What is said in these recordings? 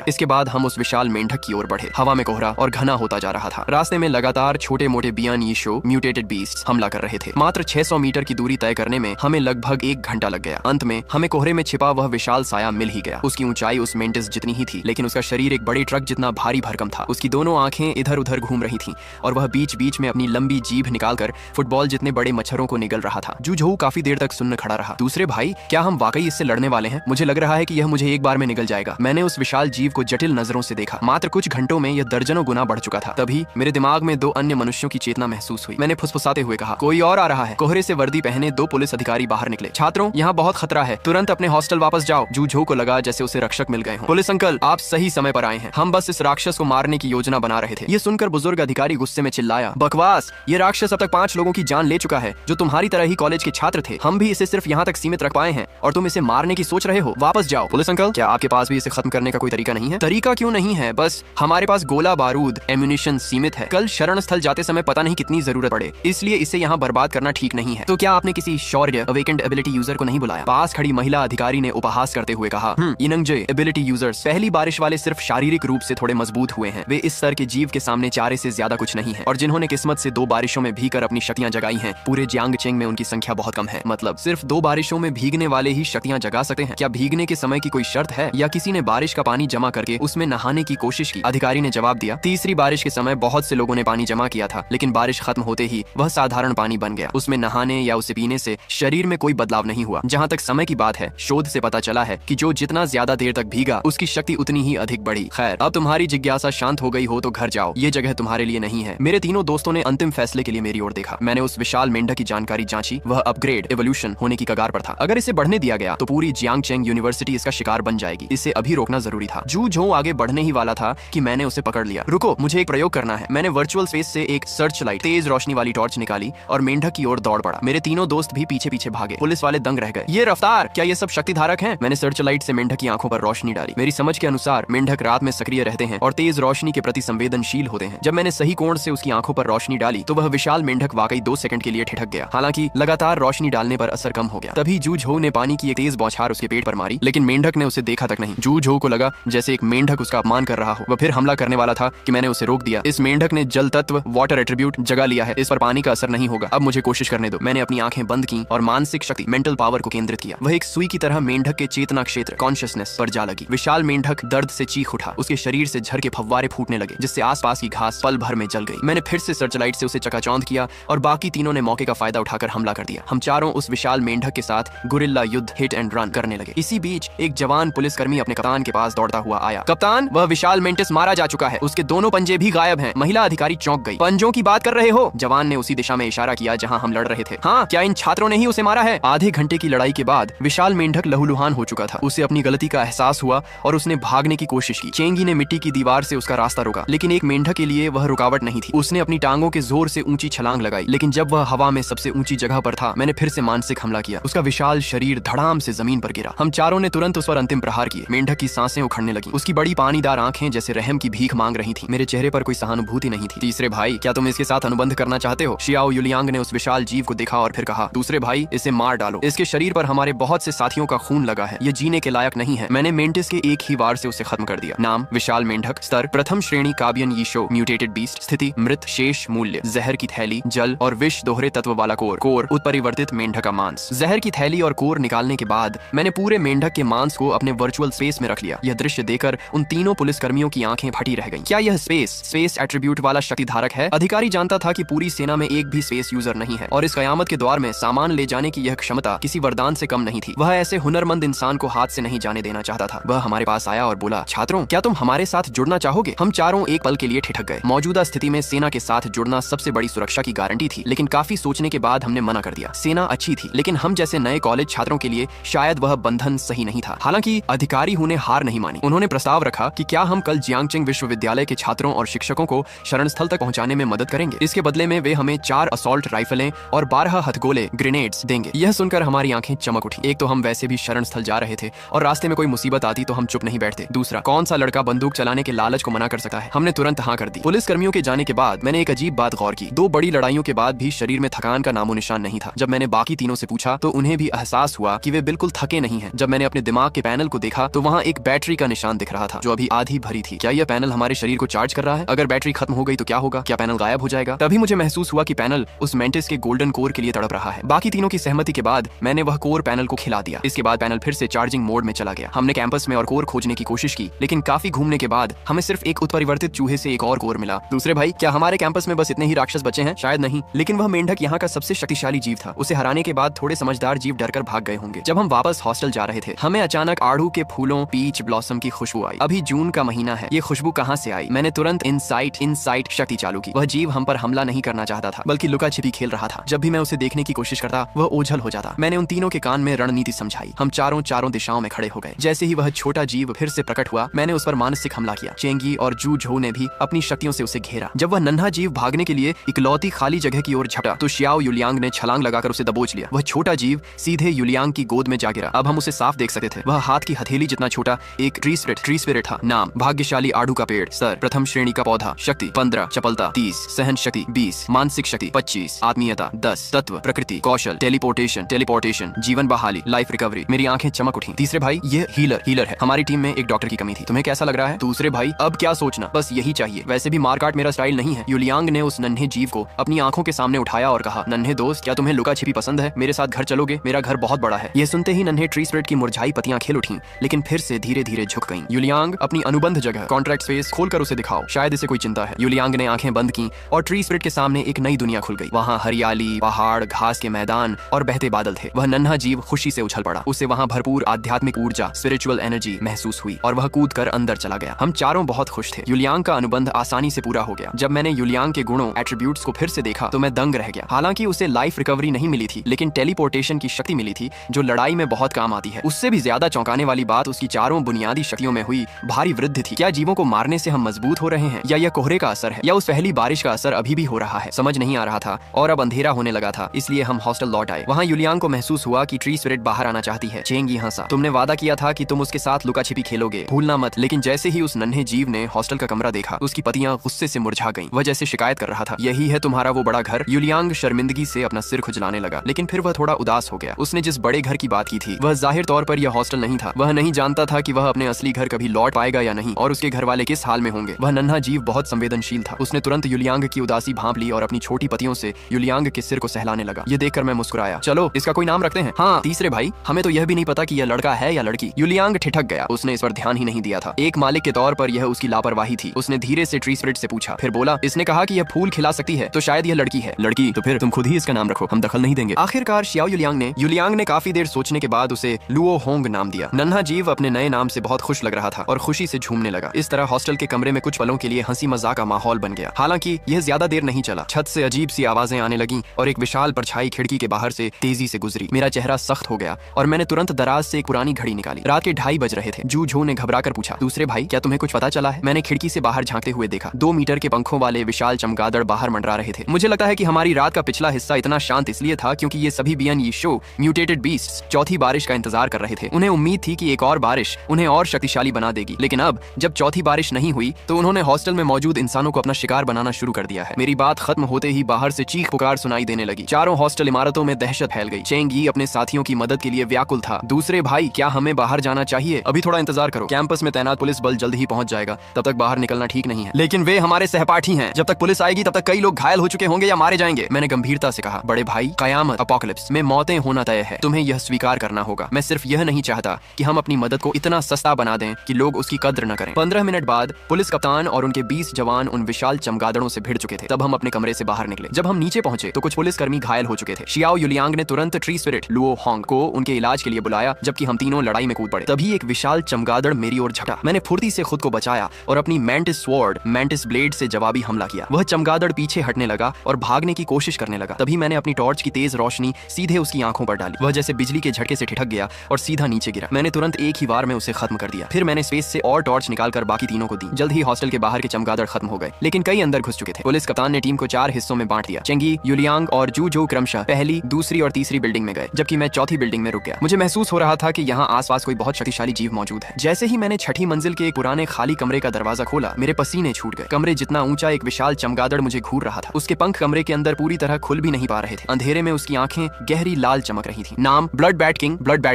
इसके बाद हम उस विशाल मेंढक की ओर बढ़े। हवा में कोहरा और घना होता जा रहा था। रास्ते में लगातार छोटे मोटे बियॉन्ड यीशो म्यूटेटेड बीस्ट हमला कर रहे थे। मात्र 600 मीटर की दूरी तय करने में हमें लगभग 1 घंटा लग गया। अंत में हमें कोहरे में छिपा वह विशाल साया मिल ही गया। उसकी ऊंचाई उस मेंटिस जितनी ही थी, लेकिन उसका शरीर एक बड़े ट्रक जितना भारी भरकम था। उसकी दोनों आंखें इधर उधर घूम रही थीं और वह बीच बीच में अपनी लंबी जीभ निकालकर फुटबॉल जितने बड़े मच्छरों को निगल रहा था। जू काफी देर तक सुनने खड़ा रहा। दूसरे भाई, क्या हम वाकई इससे लड़ने वाले हैं? मुझे लग रहा है कि यह मुझे एक बार में निगल जाएगा। मैंने उस विशाल जीव को जटिल नजरों से देखा। मात्र कुछ घंटों में यह दर्जनों गुना बढ़ चुका था। तभी मेरे दिमाग में 2 अन्य मनुष्यों की चेतना महसूस हुई। मैंने फुसफुसाते हुए कहा, कोई और आ रहा है। कोहरे से वर्दी पहने 2 पुलिस अधिकारी बाहर निकले। छात्रों, यहाँ बहुत खतरा है, तुरंत अपने हॉस्टल वापस जाओ। जू को लगा जैसे उसे रक्षक मिल गए हों। पुलिस अंकल, आप सही समय पर आए हैं। हम बस इस राक्षस को मारने की योजना बना रहे थे। ये सुनकर बुजुर्ग अधिकारी गुस्से में चिल्लाया, बकवास! ये राक्षस अब तक 5 लोगों की जान ले चुका है जो तुम्हारी तरह ही कॉलेज के छात्र थे। हम भी इसे सिर्फ यहाँ तक सीमित रख पाए हैं और तुम इसे मारने की सोच रहे हो। वापस जाओ। पुलिस अंकल, क्या आपके पास भी इसे खत्म करने का कोई तरीका नहीं है? तरीका क्यों नहीं है, बस हमारे पास गोला बारूद एम्यूनिशन सीमित है। कल शरण स्थल जाते समय पता नहीं कितनी जरूरत पड़े, इसलिए इसे यहाँ बर्बाद करना ठीक नहीं है। तो क्या आपने किसी शौर्य अवेकेंड एबिलिटी यूजर को नहीं बुलाया? पास खड़ी महिला अधिकारी ने उपहास करते हुए कहा, इनंगजे एबिलिटी यूजर्स पहली बारिश वाले सिर्फ शारीरिक रूप से थोड़े मजबूत हुए हैं। वे इस स्तर के जीव के सामने चारे से ज्यादा कुछ नहीं है। और जिन्होंने किस्मत से 2 बारिशों में भीगकर अपनी शक्तियां जगाई हैं, पूरे जियांगचेंग में उनकी संख्या बहुत कम है। मतलब सिर्फ 2 बारिशों में भीगने वाले ही शक्तियां जगा सकते हैं। क्या भीगने के समय की कोई शर्त है, या किसी ने बारिश का पानी जमा करके उसमें नहाने की कोशिश की? अधिकारी ने जवाब दिया, तीसरी बारिश के समय बहुत से लोगों ने पानी जमा किया था, लेकिन बारिश खत्म होते ही वह साधारण पानी बन गया। उसमें नहाने या उसे पीने से शरीर में कोई बदलाव नहीं हुआ। जहाँ तक समय की बात है, शोध से पता चला है कि जो जितना ज्यादा देर तक भीगा, उसकी शक्ति उतनी ही अधिक बढ़ी। खैर, अब तुम्हारी जिज्ञासा शांत हो गई हो तो घर जाओ, ये जगह तुम्हारे लिए नहीं है। मेरे तीनों दोस्तों ने अंतिम फैसले के लिए मेरी ओर देखा। मैंने उस विशाल मेंढक की जानकारी जांची। वह अपग्रेड एवोल्यूशन होने की कगार पर था। अगर इसे बढ़ने दिया गया तो पूरी जियांगचेंग यूनिवर्सिटी इसका शिकार बन जाएगी। इसे अभी रोकना जरूरी था। जू आगे बढ़ने ही वाला था कि मैंने उसे पकड़ लिया। रुको, मुझे एक प्रयोग करना है। मैंने वर्चुअल स्पेस से एक सर्च लाइट, तेज रोशनी वाली टॉर्च निकाली और मेंढक की ओर दौड़ पड़ा। मेरे तीनों दोस्त भी पीछे पीछे भागे। पुलिस वाले दंग रह गए। ये रफ्तार! क्या ये सब शक्ति धारक हैं? मैंने सर्च लाइट से मेंढक की आंखों पर रोशनी डाली। मेरी समझ के अनुसार मेंढक रात में सक्रिय रहते हैं और तेज रोशनी के प्रति संवेदनशील होते हैं। जब मैंने सही कोण से उसकी आंखों पर रोशनी डाली तो वह विशाल मेंढक वाकई 2 सेकंड के लिए ठिठक गया। हालांकि लगातार रोशनी डालने पर असर कम हो गया। तभी जू ने पानी की एक तेज बौछार उसके पेट पर मारी, लेकिन मेंढक ने उसे देखा तक नहीं। जू को लगा जैसे एक मेंढक उसका अपमान कर रहा हो। वह फिर हमला करने वाला था कि मैंने उसे रोक दिया। इस मेंढक ने जल तत्व वाटर एट्रीब्यूट जगा लिया है। इस पर पानी का असर नहीं होगा। अब मुझे कोशिश करने दो। मैंने अपनी आंखें बंद की और मानसिक शक्ति मेंटल पावर को केंद्रित किया। वह एक सुई की तरह मेंढक के चेतना क्षेत्र कॉन्शियसनेस पर जा लगी। विशाल मेंढक दर्द से चीख उठा। उसके शरीर से झर के फव्वारे फूटने लगे, जिससे आसपास की घास पल भर में जल गई। मैंने फिर से सर्चलाइट से उसे चकाचौंध किया और बाकी तीनों ने मौके का फायदा उठाकर हमला कर दिया। हम चारों उस विशाल मेंढक के साथ गुरिल्ला युद्ध, हिट एंड रन करने लगे। इसी बीच एक जवान पुलिसकर्मी अपने कप्तान के पास दौड़ता हुआ आया। कप्तान, वह विशाल मेंटिस मारा जा चुका है। उसके दोनों पंजे भी गायब हैं। महिला अधिकारी चौंक गई। पंजों की बात कर रहे हो? जवान ने उसी दिशा में इशारा किया जहां हम लड़ रहे थे। हाँ, क्या इन छात्रों ने ही उसे मारा है? आधे घंटे की लड़ाई के बाद विशाल मेंढक लहूलुहान हो चुका था। उसे अपनी गलती का एहसास हुआ और उसने भागने की कोशिश की। चेंगी ने मिट्टी की दीवार से उसका रास्ता रोका, लेकिन एक मेंढक के लिए वह रुकावट नहीं थी। उसने अपनी टांगों के जोर से ऊंची छलांग लगाई, लेकिन जब वह हवा में सबसे ऊंची जगह पर था, मैंने फिर से मानसिक हमला किया। उसका विशाल शरीर धड़ाम से जमीन पर गिरा। हम चारों ने तुरंत उस पर अंतिम प्रहार किए। मेंढक की सांसें उखड़ने लगी। उसकी बड़ी पानीदार आंखें जैसे रहम की भीख मांग रही थी। मेरे चेहरे पर कोई सहानुभूति नहीं थी। तीसरे भाई, क्या तुम इसके साथ अनुबंध करना चाहते हो? शियाओ युलियांग ने उस विशाल जीव को देखा और फिर कहा, दूसरे भाई, इसे मार डालो। इसके शरीर पर हमारे बहुत से साथियों का खून लगा है। ये जीने के लायक नहीं है। मैंने मेंटिस के एक ही वार से उसे खत्म कर दिया। नाम विशाल मेंढक, स्तर प्रथम श्रेणी काबियन यीशो म्यूटेटेड बीस्ट, स्थिति मृत, शेष मूल्य जहर की थैली, जल और विष दोहरे तत्व वाला कोर उत्परिवर्तित मेंढक का मांस। जहर की थैली और कोर निकालने के बाद मैंने पूरे मेंढक के मांस को अपने वर्चुअल स्पेस में रख लिया। यह दृश्य देखकर उन तीनों पुलिसकर्मियों की आंखें फटी रह गईं। क्या यह स्पेस एट्रीब्यूट वाला शक्ति धारक है? अधिकारी जानता था कि पूरी सेना में एक भी स्पेस यूजर नहीं है और इस कयामत के द्वार में सामान ले जाने की यह क्षमता किसी वरदान से कम नहीं थी। वह ऐसे हुनरमंद इंसान को हाथ से नहीं जाने देना चाहता था। वह हमारे पास आया और बोला, छात्रों, क्या तुम हमारे साथ जुड़ना चाहोगे? हम चारों एक पल के लिए ठिठक गए। मौजूदा स्थिति में सेना के साथ जुड़ना सबसे बड़ी सुरक्षा की गारंटी थी, लेकिन काफी सोचने के बाद हमने मना कर दिया। सेना अच्छी थी, लेकिन हम जैसे नए कॉलेज छात्रों के लिए शायद वह बंधन सही नहीं था। हालांकि अधिकारी ने हार नहीं मानी। उन्होंने प्रस्ताव रखा कि क्या हम कल जियांगचेंग विश्वविद्यालय के छात्रों और शिक्षकों को शरण स्थल तक पहुंचाने में मदद करेंगे। इसके बदले में वे हमें 4 असॉल्ट राइफलें और 12 हथगोले ग्रेनेड्स देंगे। यह सुनकर हमारी आंखें चमक उठी। एक तो हम वैसे भी शरण स्थल जा रहे थे और रास्ते में कोई मुसीबत आती तो हम चुप नहीं बैठते। दूसरा, कौन सा लड़का बंदूक चलाने के लालच को मना कर सकता है? हमने तुरंत हाँ कर दी। पुलिस कर्मियों के जाने के बाद मैंने एक अजीब बात गौर की। 2 बड़ी लड़ाइयों के बाद भी शरीर में थकान का नामो निशान नहीं था। जब मैंने बाकी तीनों से पूछा तो उन्हें भी एहसास हुआ कि वे बिल्कुल थके नहीं हैं। जब मैंने अपने दिमाग के पैनल को देखा तो वहाँ एक बैटरी का निशान दुकान दिख रहा था जो अभी आधी भरी थी। क्या यह पैनल हमारे शरीर को चार्ज कर रहा है? अगर बैटरी खत्म हो गई तो क्या होगा? क्या पैनल गायब हो जाएगा? तभी मुझे महसूस हुआ कि पैनल उस मेंटिस के गोल्डन कोर के लिए तड़प रहा है। बाकी तीनों की सहमति के बाद मैंने वह कोर पैनल को खिला दिया। इसके बाद पैनल फिर से चार्जिंग मोड में चला गया। हमने कैंपस में और कोर खोजने की कोशिश की, लेकिन काफी घूमने के बाद हमें सिर्फ एक उत्परिवर्तित चूहे से एक और कोर मिला। दूसरे भाई, क्या हमारे कैंपस में बस इतने ही राक्षस बचे हैं? शायद नहीं, लेकिन वह मेंढक यहाँ का सबसे शक्तिशाली जीव था। उसे हराने के बाद थोड़े समझदार जीव डरकर भाग गए होंगे। जब हम वापस हॉस्टल जा रहे थे, हमें अचानक आड़ू के फूलों, पीच ब्लॉसम की खुशबू आई। अभी जून का महीना है, ये खुशबू कहाँ से आई? मैंने तुरंत इनसाइट शक्ति चालू की। वह जीव हम पर हमला नहीं करना चाहता था, बल्कि लुका छिपी खेल रहा था। जब भी मैं उसे देखने की कोशिश करता, वह ओझल हो जाता। मैंने उन तीनों के कान में रणनीति समझाई। हम चारों दिशाओं में खड़े हो गए। जैसे ही वह छोटा जीव फिर से प्रकट हुआ, मैंने उस पर मानसिक हमला किया। चेंगी और जू झो ने भी अपनी शक्तियों से उसे घेरा। जब वह नन्हा जीव भागने के लिए इकलौती खाली जगह की ओर झपटा, तो शियाओ युलियांग ने छलांग लगाकर उसे दबोच लिया। वह छोटा जीव सीधे युलियांग की गोद में जा गिरा। अब हम उसे साफ देख सकते थे। वह हाथ की हथेली जितना छोटा एक ट्री स्पिरिट था। नाम भाग्यशाली आड़ू का पेड़। सर प्रथम श्रेणी का पौधा। शक्ति 15, चपलता 30, सहन शक्ति 20, मानसिक शक्ति 25, आत्मीयता 10, तत्व प्रकृति, कौशल, टेलीपोर्टेशन, जीवन बहाली, लाइफ रिकवरी। मेरी आंखें चमक उठी। तीसरे भाई, ये हीलर है। हमारी टीम में एक डॉक्टर की कमी थी। तुम्हें कैसा लग रहा है? दूसरे भाई, अब क्या सोचना, बस यही चाहिए। वैसे भी मारकाट मेरा स्टाइल नहीं है। युलियांग ने उस नन्हे जीव को अपनी आंखों के सामने उठाया और कहा, नन्हे दोस्त, क्या तुम्हें लुका छिपी पसंद है? मेरे साथ घर चलोगे? मेरा घर बहुत बड़ा है। यह सुनते ही नन्हे ट्री स्पिरिट की मुरझाई पत्तियां खिल उठी, लेकिन फिर से धीरे धीरे झुक गईं। युलियांग, अपनी अनुबंध जगह कॉन्ट्रैक्ट स्पेस खोलकर उसे दिखाओ, शायद इसे कोई चिंता है। युलियांग ने आंखें बंद की और ट्री स्पिरिट के सामने एक नई दुनिया खुल गई। वहाँ हरियाली, पहाड़, घास के मैदान और बहते बादल थे। वह नन्हा जीव खुशी से उछल पड़ा। उसे वहाँ भरपूर आध्यात्मिक ऊर्जा, स्पिरिचुअल एनर्जी महसूस हुई और वह कूद कर अंदर चला गया। हम चारों बहुत खुश थे। युलियांग का अनुबंध आसानी से पूरा हो गया। जब मैंने युलियांग के गुणों, एट्रीब्यूट्स को फिर से देखा तो मैं दंग रह गया। हालांकि उसे लाइफ रिकवरी नहीं मिली थी, लेकिन टेलीपोर्टेशन की शक्ति मिली थी, जो लड़ाई में बहुत काम आती है। उससे भी ज्यादा चौंकाने वाली बात उसकी चारों बुनियादी शक्तियों में हुई भारी वृद्धि थी। क्या जीवों को मारने से हम मजबूत हो रहे हैं, या यह कोहरे का असर है, या उस पहली बारिश का असर अभी भी हो रहा है? समझ नहीं आ रहा था और अब अंधेरा होने लगा था, इसलिए हम हॉस्टल लौट आए। वहाँ युलियांग को महसूस हुआ कि ट्री स्पिरिट बाहर आना चाहती है। चेंगी हंसा। तुमने वादा किया था कि तुम उसके साथ लुका छिपी खेलोगे, भूलना मत। लेकिन जैसे ही उस नन्हे जीव ने हॉस्टल का कमरा देखा, उसकी पत्तियां गुस्से से मुरझा गईं। वह जैसे शिकायत कर रहा था, यही है तुम्हारा वो बड़ा घर? युलियांग शर्मिंदगी से अपना सिर खुजलाने लगा, लेकिन फिर वह थोड़ा उदास हो गया। उसने जिस बड़े घर की बात की थी, वह जाहिर तौर पर यह हॉस्टल नहीं था। वह नहीं जानता था कि वह अपने असली घर कभी लौट पाएगा या नहीं, और उसके घर वाले किस हाल में होंगे। वह नन्हा जीव बहुत संवेदनशील था। उसने तुरंत युलियांग की उदासी भांप ली और अपनी छोटी पत्तियों से युलियांग के सिर को सहलाने लगा। ये देखकर मैं मुस्कुराया। चलो इसका कोई नाम रखते हैं। हाँ तीसरे भाई, हमें तो यह भी नहीं पता कि यह लड़का है या लड़की। युलियांग ठिठक गया। उसने इस पर ध्यान ही नहीं दिया था। एक मालिक के तौर पर यह उसकी लापरवाही थी। उसने धीरे से ट्री स्पिरिट से पूछा, फिर बोला, इसने कहा कि यह फूल खिला सकती है, तो शायद यह लड़की है। लड़की? तो फिर तुम खुद ही इसका नाम रखो, हम दखल नहीं देंगे। आखिरकार शियाओ युलियांग ने काफी देर सोचने के बाद उसे लुओ होंग नाम दिया। नन्हा जीव अपने नए नाम से बहुत खुश लग रहा था और खुशी से झूमने लगा। इस तरह हॉस्टल के कमरे में कुछ पलों के लिए हंसी मजाक का माहौल बन गया। हालांकि यह ज्यादा देर नहीं चला। छत से अजीब सी आवाजें आने लगी और एक विशाल परछाई खिड़की के बाहर से तेजी से गुजरी। मेरा चेहरा सख्त हो गया और मैंने तुरंत दराज से एक पुरानी घड़ी निकाली। रात के 2:30 बज रहे थे। जू झो ने घबराकर पूछा, दूसरे भाई, क्या तुम्हें कुछ पता चला है? मैंने खिड़की से बाहर झांकते हुए देखा। 2 मीटर के पंखों वाले विशाल चमगादड़ बाहर मंडरा रहे थे। मुझे लगता है कि हमारी रात का पिछला हिस्सा इतना शांत इसलिए था क्योंकि ये सभी बियन यीशो म्यूटेटेड बीस्ट्स चौथी बारिश का इंतजार कर रहे थे। उन्हें उम्मीद थी कि एक और बारिश उन्हें और शक्तिशाली बना देगी। लेकिन अब जब चौथी बारिश नहीं हुई तो उन्होंने हॉस्टल में मौजूद इंसानों को अपना शिकार बनाना शुरू कर दिया है। मेरी बात खत्म होते ही बाहर से चीख पुकार सुनाई देने लगी। चारों हॉस्टल इमारतों में दहशत फैल गई। चेंगी अपने साथियों की मदद के लिए व्याकुल था। दूसरे भाई, क्या हमें बाहर जाना चाहिए? अभी थोड़ा इंतजार करो, कैंपस में तैनात पुलिस बल जल्द ही पहुंच जाएगा, तब तक बाहर निकलना ठीक नहीं है। लेकिन वे हमारे सहपाठी हैं, जब तक पुलिस आएगी तब तक कई लोग घायल हो चुके होंगे या मारे जाएंगे। मैंने गंभीरता से कहा, बड़े भाई, कयामत अपोकलिप्स में मौतें होना तय है, तुम्हें यह स्वीकार करना होगा। मैं सिर्फ यह नहीं चाहता कि हम अपनी मदद को इतना सस्ता बना दें कि लोग उसकी कद्र न करें। 15 मिनट बाद पुलिस कप्तान और उनके 20 जवान उन विशाल चमगादड़ों से भिड़ चुके थे। तब हम अपने कमरे से बाहर निकले। जब हम नीचे पहुंचे तो कुछ पुलिसकर्मी घायल हो चुके थे। शियाओ युलियांग ने तुरंत ट्री स्पिरिट लुओ होंग को उनके इलाज के लिए बुलाया, जबकि हम तीनों लड़ाई में कूद पड़े। तभी एक विशाल चमगादड़ मेरी ओर झपटा। मैंने फुर्ती से खुद को बचाया और अपनी मैंटिस ब्लेड से जवाबी हमला किया। वह चमगादड़ पीछे हटने लगा और भागने की कोशिश करने लगा। तभी मैंने अपनी टॉर्च की तेज रोशनी सीधे उसकी आंखों पर डाली। वह जैसे बिजली के झटके से ठिठक गया और सीधा नीचे गिरा। मैंने तुरंत एक ही बार में उसे खत्म कर दिया। फिर मैंने स्पेस से और टॉर्च निकालकर बाकी तीनों को दी। जल्द ही हॉस्टल के बाहर के चमगादड़ खत्म हो गए, लेकिन कई अंदर घुस चुके थे। पुलिस कप्तान ने टीम को 4 हिस्सों में बांट दिया। चेंगी, युलियांग और जू झो क्रमशः पहली, दूसरी और तीसरी बिल्डिंग में गए, जबकि मैं चौथी बिल्डिंग में रुक गया। मुझे महसूस हो रहा था कि यहाँ आसपास कोई बहुत शक्तिशाली जीव मौजूद है। जैसे ही मैंने छठी मंजिल के एक पुराने खाली कमरे का दरवाजा खोला, मेरे पसीने छूट गए। कमरे जितना ऊंचा एक विशाल चमगादड़ मुझे घूर रहा था। उसके पंख कमरे के अंदर पूरी तरह खुल भी नहीं पा रहे थे। अंधेरे में उसकी आंखें गहरी लाल चमक रही थी। नाम ब्लड बैट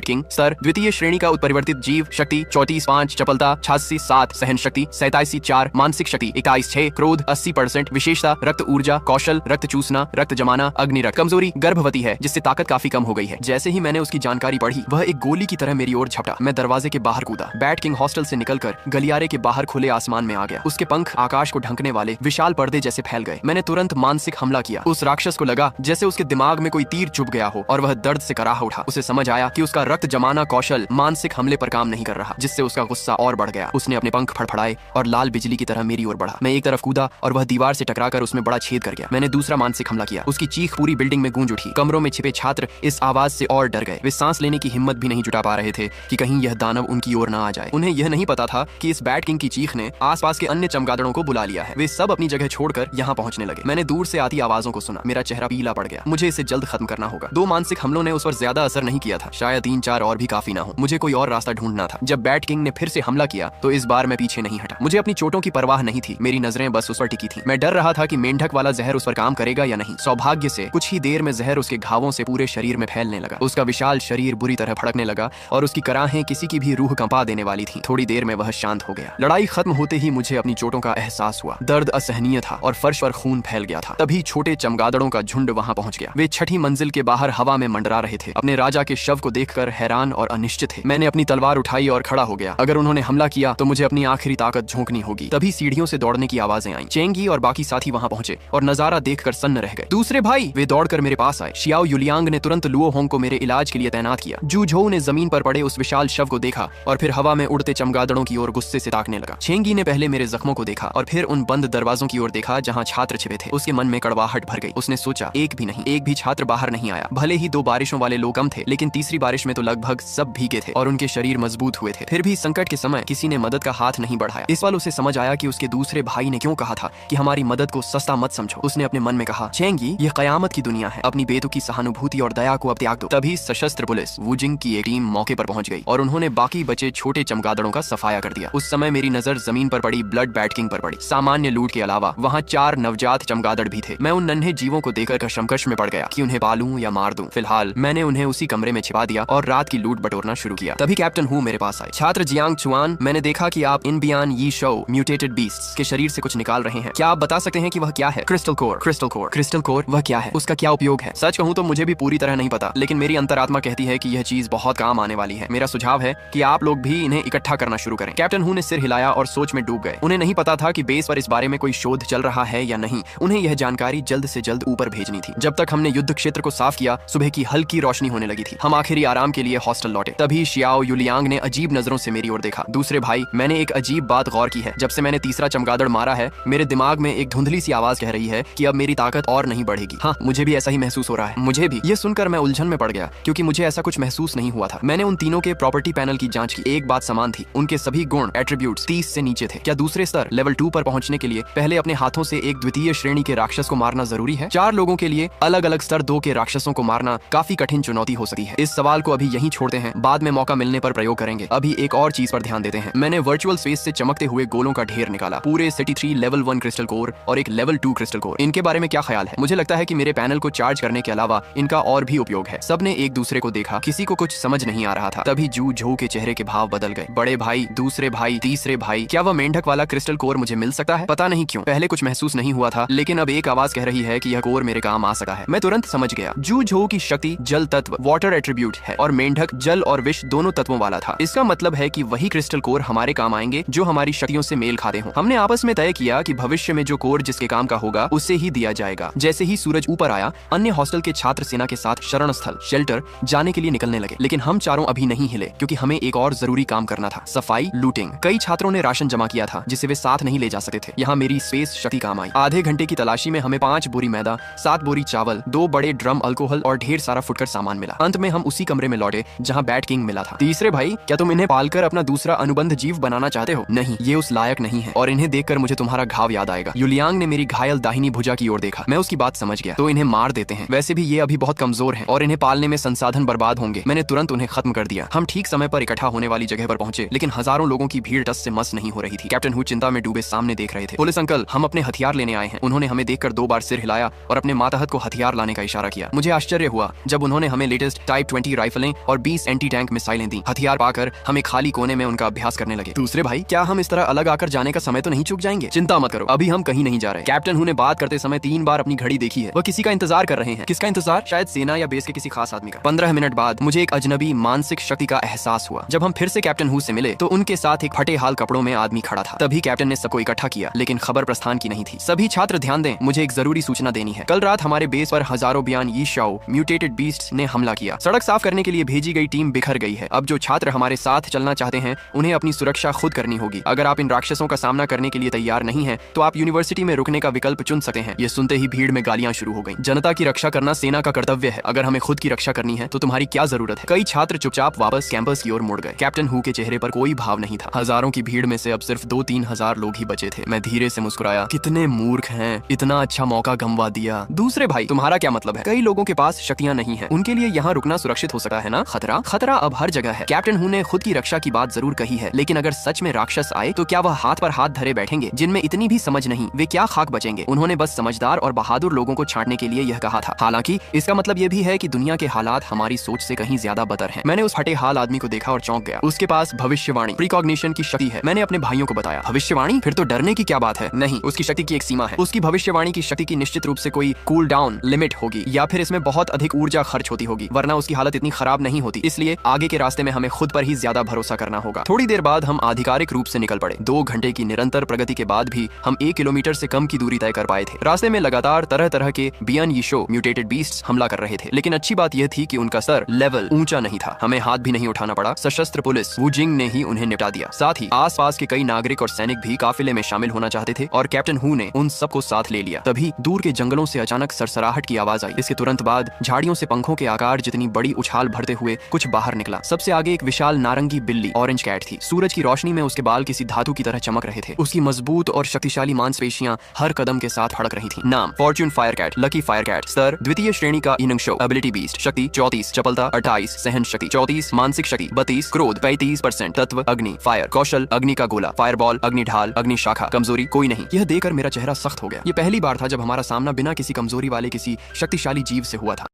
किंग। सर द्वितीय श्रेणी का उत्परिवर्तित जीव, शक्ति 34 5 चपलता, 86 7 सहन शक्ति, 87 4 मानसिक शक्ति, 21 6 क्रोध, 80% विशेषता, रक्त ऊर्जा, कौशल, रक्त चूसना, रक्त जमाना, अग्नि रक्त, कमजोरी, गर्भवती है जिससे ताकत काफी कम हो गई है। जैसे ही मैंने उसकी जानकारी पढ़ी वह एक गोली की तरह मेरी ओर झपटा। मैं दरवाजे के बाहर कूदा, बैट किंग हॉस्टल से निकलकर गलियारे के बाहर खुले आसमान में आ गया। उसके पंख आकाश को ढंकने वाले विशाल पर्दे जैसे फैल गए। मैंने तुरंत मानसिक हमला किया। उस राक्षस को लगा जैसे उसके दिमाग में कोई तीर चुभ गया हो और वह दर्द से कराह उठा। उसे समझ आया कि उसका रक्त जमाना कौशल मानसिक हमले पर काम नहीं कर रहा, जिससे उसका गुस्सा और बढ़ गया। उसने अपने पंख फड़फड़ाए और लाल बिजली की तरह मेरी ओर बढ़ा। मैं एक तरफ कूदा और वह दीवार से टकराकर उसमें बड़ा छेद कर गया। मैंने दूसरा मानसिक हमला किया। उसकी चीख पूरी बिल्डिंग में गूंज उठी। कमरों में छिपे छात्र इस आवाज से और डर गए। वे सांस लेने की हिम्मत भी नहीं जुटा पा रहे थे कि कहीं यह दानव उनकी ओर न आ जाए। उन्हें यह नहीं पता था कि इस बैट किंग की चीख ने आसपास के अन्य चमगादड़ों को बुला लिया है। वे सब अपनी जगह छोड़कर यहाँ पहुंचने लगे। मैंने दूर से आती आवाजों को सुना। मेरा चेहरा पीला पड़ गया। मुझे इसे जल्द खत्म करना होगा। 2 मानसिक हमलों ने उस पर ज्यादा असर नहीं किया था, शायद 3-4 और भी काफी ना हो। मुझे कोई और रास्ता ढूंढना था। जब बैट किंग ने फिर से हमला किया तो इस बार मैं पीछे नहीं हटा। मुझे अपनी चोटों की परवाह नहीं थी। मेरी नजरें बस उस पर टिकी थी। मैं डर रहा था कि मेंढक वाला जहर उस पर काम करेगा या नहीं। सौभाग्य से कुछ ही देर में जहर उसके घावों से पूरे शरीर में फैलने लगा। उसका विशाल शरीर बुरी तरह फड़कने लगा और उसकी कराहें किसी की भी रूह कंपा देने वाली थी। थोड़ी देर में वह शांत हो गया। लड़ाई खत्म होते ही मुझे अपनी चोटों का एहसास हुआ। दर्द असहनीय था और फर्श पर खून फैल गया था। तभी छोटे चमगादड़ों का झुंड वहां पहुंच गया। वे 6ठी मंजिल के बाहर हवा में मंडरा रहे थे, अपने राजा के शव को देखकर हैरान और अनिश्चित थे। मैंने अपनी तलवार उठाई और खड़ा हो गया। अगर उन्होंने हमला किया तो मुझे अपनी आखिरी ताकत झोंकनी होगी। तभी सीढ़ियों से दौड़ने की आवाजें आईं। चेंगी और बाकी साथी वहां पहुंचे और नजारा देखकर सन्न रह गए। दूसरे भाई, वे दौड़कर मेरे पास आए। शियाओ युलियांग ने तुरंत लुओ होंग को मेरे इलाज के लिए तैनात किया। जू झोउ ने जमीन पर पड़े उस विशाल शव को देखा और फिर हवा में उड़ते चमगादड़ों की ओर गुस्से से ताकने लगा। चेंगी ने पहले मेरे जख्मों को देखा और फिर उन बंद दरवाजों की ओर देखा जहां छात्र छिपे थे। उसके मन में कड़वाहट भर गई। उसने सोचा, एक भी छात्र बाहर नहीं आया। भले ही 2 बारिशों वाले लोग कम थे, लेकिन तीसरी बारिश में तो लगभग सब भीगे थे और उनके शरीर मजबूत हुए थे। फिर भी संकट के समय किसी ने मदद का हाथ नहीं बढ़ाया। इस पल उसे समझ आया कि उसके दूसरे भाई ने क्यों कहा था कि हमारी मदद को सस्ता मत समझो। उसने अपने मन में कहा, चेंगी, ये कयामत की दुनिया है, अपनी बेतुकी सहानुभूति और दया को अब त्याग दो। तभी सशस्त्र पुलिस वुजिंग की एक टीम मौके पर पहुंच गई और उन्होंने बाकी बचे छोटे चमगादड़ों का सफाया कर दिया। उस समय मेरी नजर जमीन पर पड़ी ब्लड बैट किंग पर पड़ी। सामान्य लूट के अलावा वहाँ 4 नवजात चमगादड़ भी थे। मैं उन नन्हे जीवों को देखकर कशमकश में पड़ गया कि उन्हें पालूं या मार दूं। फिलहाल मैंने उन्हें उसी कमरे में छिपा दिया और रात की लूट बटोरना शुरू किया। तभी कैप्टन हु मेरे पास आए। छात्र जियांग चुआन, मैंने देखा कि आप इन बियान यी शो म्यूटेटेड बीस्ट्स के शरीर से कुछ निकाल रहे हैं। क्या आप बता सकते हैं कि वह क्या है? Crystal core. क्रिस्टल कोर वह क्या है? उसका क्या उपयोग है? सच कहूं तो मुझे भी पूरी तरह नहीं पता, लेकिन मेरी अंतरात्मा कहती है कि यह चीज बहुत काम आने वाली है। मेरा सुझाव है कि आप लोग भी इन्हें इकट्ठा करना शुरू करें। कैप्टन हु ने सिर हिलाया और सोच में डूब गए। उन्हें नहीं पता था कि बेस पर इस बारे में कोई शोध चल रहा है या नहीं। उन्हें यह जानकारी जल्द से जल्द ऊपर भेजनी थी। जब तक हमने युद्ध क्षेत्र को साफ किया, सुबह की हल्की रोशनी होने लगी थी। हम आखिरी आराम के लिए हॉस्टल लौटे। तभी शियाओ युलियांग ने अजीब नजरों से मेरी ओर देखा। दूसरे भाई, मैंने एक अजीब बात गौर की है। जब से मैंने तीसरा चमगादड़ मारा है, मेरे दिमाग में एक धुंधली सी आवाज कह रही है कि अब मेरी ताकत और नहीं बढ़ेगी। हाँ, मुझे भी ऐसा ही महसूस हो रहा है। मुझे भी। ये सुनकर मैं उलझन में पड़ गया क्योंकि मुझे ऐसा कुछ महसूस नहीं हुआ था। मैंने उन तीनों के प्रॉपर्टी पैनल की जांच की। एक बात समान थी, उनके सभी गुण एट्रीब्यूट्स 30 से नीचे थे। क्या दूसरे स्तर लेवल 2 पर पहुंचने के लिए पहले अपने हाथों से एक द्वितीय श्रेणी के राक्षस को मारना जरूरी है? 4 लोगों के लिए अलग अलग स्तर 2 के राक्षसों को मारना काफी कठिन चुनौती हो सकती है। इस सवाल को अभी यहीं छोड़ते हैं, बाद में मौका मिलने पर प्रयोग करेंगे। अभी एक और चीज पर ध्यान देते हैं। मैंने वर्चुअल स्पेस से चमकते हुए गोलों का ढेर निकाला। पूरे सिटी 3 लेवल 1 क्रिस्टल कोर और एक लेवल 2 क्रिस्टल कोर। इनके बारे में क्या ख्याल है? मुझे लगता है कि मेरे पैनल को चार्ज करने के अलावा इनका और भी उपयोग है। सबने एक दूसरे को देखा, किसी को कुछ समझ नहीं आ रहा था। तभी जू झोउ के चेहरे के भाव बदल गए। बड़े भाई, दूसरे भाई, तीसरे भाई, क्या वह मेंढक वाला क्रिस्टल कोर मुझे मिल सकता है? पता नहीं क्यों पहले कुछ महसूस नहीं हुआ था, लेकिन अब एक आवाज कह रही है कि यह कोर मेरे काम आ सकता है। मैं तुरंत समझ गया। जू झोउ की शक्ति जल तत्व वाटर एट्रीब्यूट है और मेंढक जल और विष दोनों तत्वों वाला था। इसका मतलब है कि वही क्रिस्टल कोर हमारे काम आएंगे जो हमारी शक्तियों से मेल खाते हों। हमने आपस में तय किया कि भविष्य में जो कोर जिसके काम का होगा उसे ही दिया जाएगा। जैसे ही सूरज ऊपर आया, अन्य हॉस्टल के छात्र सेना के साथ शरण स्थल शेल्टर जाने के लिए निकलने लगे, लेकिन हम चारों अभी नहीं हिले क्योंकि हमें एक और जरूरी काम करना था, सफाई लूटिंग। कई छात्रों ने राशन जमा किया था जिसे वे साथ नहीं ले जा सकते थे। यहाँ मेरी स्पेस शक्ति काम आई। आधे घंटे की तलाशी में हमें 5 बोरी मैदा, 7 बोरी चावल, 2 बड़े ड्रम अल्कोहल और ढेर सारा फुटकर सामान मिला। अंत में हम उसी कमरे में लौटे जहाँ बैट किंग मिला था। तीसरे भाई, क्या तुम इन्हें पालकर अपना दूसरा अनुबंध जीव बनाना चाहते हो? नहीं, ये उस लायक नहीं है और इन्हें देखकर मुझे तुम्हारा घाव याद आएगा। युलियांग ने मेरी घायल दाहिनी भुजा की ओर देखा। मैं उसकी बात समझ गया। तो इन्हें मार देते हैं। वैसे भी ये अभी बहुत कमजोर हैं और इन्हें पालने में संसाधन बर्बाद होंगे। मैंने तुरंत उन्हें खत्म कर दिया। हम ठीक समय पर इकट्ठा होने वाली जगह पर पहुंचे, लेकिन हजारों लोगों की भीड़ टस से मस नहीं हो रही थी। कैप्टन हु चिंता में डूबे सामने देख रहे थे। पुलिस अंकल, हम अपने हथियार लेने आए हैं। उन्होंने हमें देखकर 2 बार सिर हिलाया और अपने मातहत को हथियार लाने का इशारा किया। मुझे आश्चर्य हुआ जब उन्होंने हमें लेटेस्ट टाइप 20 राइफलें और 20 एंटी टैंक मिसाइलें दी। हथियार पाकर हमें खाली कोने में उनका अभ्यास करने लगे। दूसरे भाई, क्या हम इस तरह अलग आकर जाने का समय तो नहीं चूक जाएंगे? चिंता मत करो, अभी हम कहीं नहीं जा रहे। कैप्टन हू ने बात करते समय 3 बार अपनी घड़ी देखी है। वह किसी का इंतजार कर रहे हैं। किसका इंतजार? शायद सेना या बेस के किसी खास आदमी का। 15 मिनट बाद मुझे एक अजनबी मानसिक शक्ति का एहसास हुआ। जब हम फिर से कैप्टन हू से मिले तो उनके साथ एक फटे हाल कपड़ों में आदमी खड़ा था। तभी कैप्टन ने सबको इकट्ठा किया, लेकिन खबर प्रस्थान की नहीं थी। सभी छात्र ध्यान दें, मुझे एक जरूरी सूचना देनी है। कल रात हमारे बेस पर हजारों बियान यी शाओ म्यूटेटेड बीस्ट्स ने हमला किया। सड़क साफ करने के लिए भेजी गई टीम बिखर गई है। अब जो छात्र हमारे साथ चलना चाहते हैं उन्हें अपनी सुरक्षा खुद करनी होगी। अगर आप इन राक्षसों का सामना करने के लिए तैयार नहीं हैं, तो आप यूनिवर्सिटी में रुकने का विकल्प चुन सकते हैं। ये सुनते ही भीड़ में गालियां शुरू हो गईं। जनता की रक्षा करना सेना का कर्तव्य है। अगर हमें खुद की रक्षा करनी है तो तुम्हारी क्या जरूरत है? कई छात्र चुपचाप वापस कैंपस की ओर मुड़ गए। कैप्टन हू के चेहरे पर कोई भाव नहीं था। हजारों की भीड़ में से अब सिर्फ 2-3 हजार लोग ही बचे थे। मैं धीरे से मुस्कुराया। कितने मूर्ख हैं, इतना अच्छा मौका गंवा दिया। दूसरे भाई, तुम्हारा क्या मतलब है? कई लोगों के पास शक्तियां नहीं है, उनके लिए यहाँ रुकना सुरक्षित हो सकता है ना? खतरा अब हर जगह है। कैप्टन हू ने खुद की रक्षा की बात जरूर कही है, लेकिन अगर सच में राक्षस आए तो क्या वह हाथ पर हाथ धरे बैठेंगे? जिनमें इतनी भी समझ नहीं, वे क्या खाक बचेंगे? उन्होंने बस समझदार और बहादुर लोगों को छांटने के लिए यह कहा था। हालांकि इसका मतलब यह भी है कि दुनिया के हालात हमारी सोच से कहीं ज्यादा बदतर हैं। मैंने उस फटे हाल आदमी को देखा और चौंक गया। उसके पास भविष्यवाणी प्रीकॉग्निशन की शक्ति है। मैंने अपने भाइयों को बताया। भविष्यवाणी? फिर तो डरने की क्या बात है? नहीं, उसकी शक्ति की एक सीमा है। उसकी भविष्यवाणी की शक्ति की निश्चित रूप से कोई कूल डाउन लिमिट होगी, या फिर इसमें बहुत अधिक ऊर्जा खर्च होती होगी, वरना उसकी हालत इतनी खराब नहीं होती। इसलिए आगे के रास्ते में हमें खुद पर ही ज्यादा भरोसा करना होगा। थोड़ी देर बाद हम आधिकारिक रूप से निकल पड़े। 2 घंटे की निरंतर प्रगति के बाद भी हम 1 किलोमीटर से कम की दूरी तय कर पाए थे। रास्ते में लगातार तरह तरह के बियान यी शो म्यूटेटेड बीस्ट्स हमला कर रहे थे, लेकिन अच्छी बात यह थी कि उनका स्तर लेवल ऊंचा नहीं था। हमें हाथ भी नहीं उठाना पड़ा। सशस्त्र पुलिस वुजिंग ने ही उन्हें निपटा दिया। साथ ही आसपास के कई नागरिक और सैनिक भी काफिले में शामिल होना चाहते थे और कैप्टन हू ने उन सबको साथ ले लिया। तभी दूर के जंगलों से अचानक सरसराहट की आवाज आई। इसके तुरंत बाद झाड़ियों से पंखों के आकार जितनी बड़ी उछाल भरते हुए कुछ बाहर निकला। सबसे आगे एक विशाल नारंगी बिल्ली ऑरेंज कैट थी। सूरज की रोशनी में उसके बाल किसी धातु की तरह चमक रहे थे। उसकी मजबूत और शक्तिशाली मांसपेशियां हर कदम के साथ फड़क रही थीं। नाम fortune fire cat, lucky fire cat. स्तर द्वितीय श्रेणी का इनंग शो। Ability beast. शक्ति 34, चपलता 28, सहन शक्ति 34, मानसिक शक्ति 32, क्रोध 35%, तत्व अग्नि। फायर कौशल अग्नि का गोला, फायरबॉल, अग्नि ढाल, अग्नि शाखा। कमजोरी कोई नहीं। यह देखकर मेरा चेहरा सख्त हो गया। ये पहली बार था जब हमारा सामना बिना किसी कमजोरी वाले किसी शक्तिशाली जीव से हुआ था।